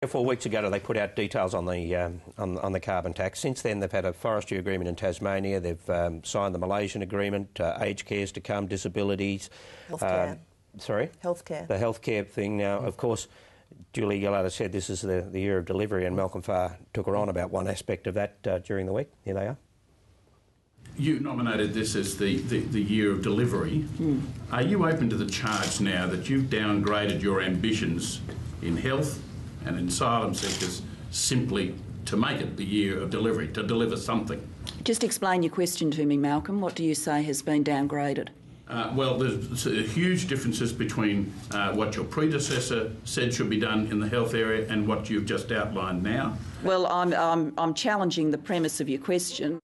4 weeks ago, they put out details on the carbon tax. Since then, they've had a forestry agreement in Tasmania. They've signed the Malaysian agreement. Aged care's to come, disabilities. Healthcare. Sorry? Healthcare. The healthcare thing now, of course. Julia Gillard has said this is the year of delivery, and Malcolm Farr took her on about one aspect of that during the week. Here they are. You nominated this as the year of delivery. Are you open to the charge now that you've downgraded your ambitions in health and in asylum seekers simply to make it the year of delivery, to deliver something? Just explain your question to me, Malcolm. What do you say has been downgraded? Well, there's huge differences between what your predecessor said should be done in the health area and what you've just outlined now. Well, I'm challenging the premise of your question.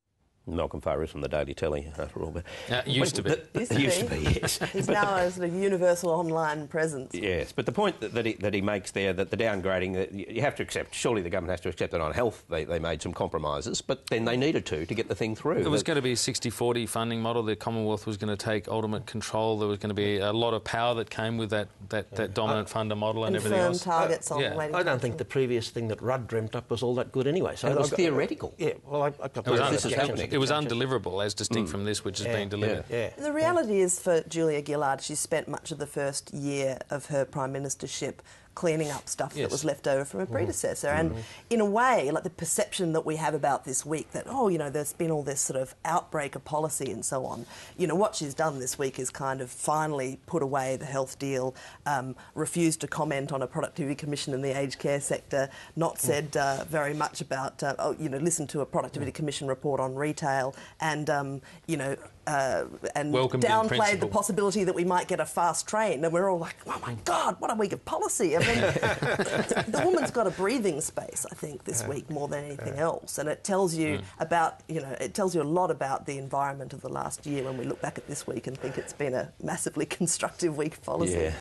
Malcolm Farr is from the Daily Telly, after all. But used to be. Used to be, yes. He's now a sort of universal online presence. Yes, but the point that he makes there, that the downgrading, that you have to accept, surely the government has to accept that on health they made some compromises, but then they needed to get the thing through. It was going to be a 60-40 funding model. The Commonwealth was going to take ultimate control. There was going to be a lot of power that came with that dominant funder model and everything else. Targets on I don't think the previous thing that Rudd dreamt up was all that good anyway. So it was theoretical. Yeah, well, I've got this is happening. It was undeliverable, as distinct from this, which is being delivered. Yeah. The reality is, for Julia Gillard, she spent much of the first year of her prime ministership cleaning up stuff that was left over from her predecessor. And in a way, like the perception that we have about this week, that, oh, you know, there's been all this sort of outbreak of policy and so on, you know, what she's done this week is kind of finally put away the health deal, refused to comment on a productivity commission in the aged care sector, not said very much about, you know, listened to a productivity commission report on retail, and, you know, and downplayed the possibility that we might get a fast train. And we're all like, oh my God, what a week of policy. I mean, the woman's got a breathing space, I think, this week more than anything else. And it tells you about, you know, it tells you a lot about the environment of the last year when we look back at this week and think it's been a massively constructive week of policy. Yeah.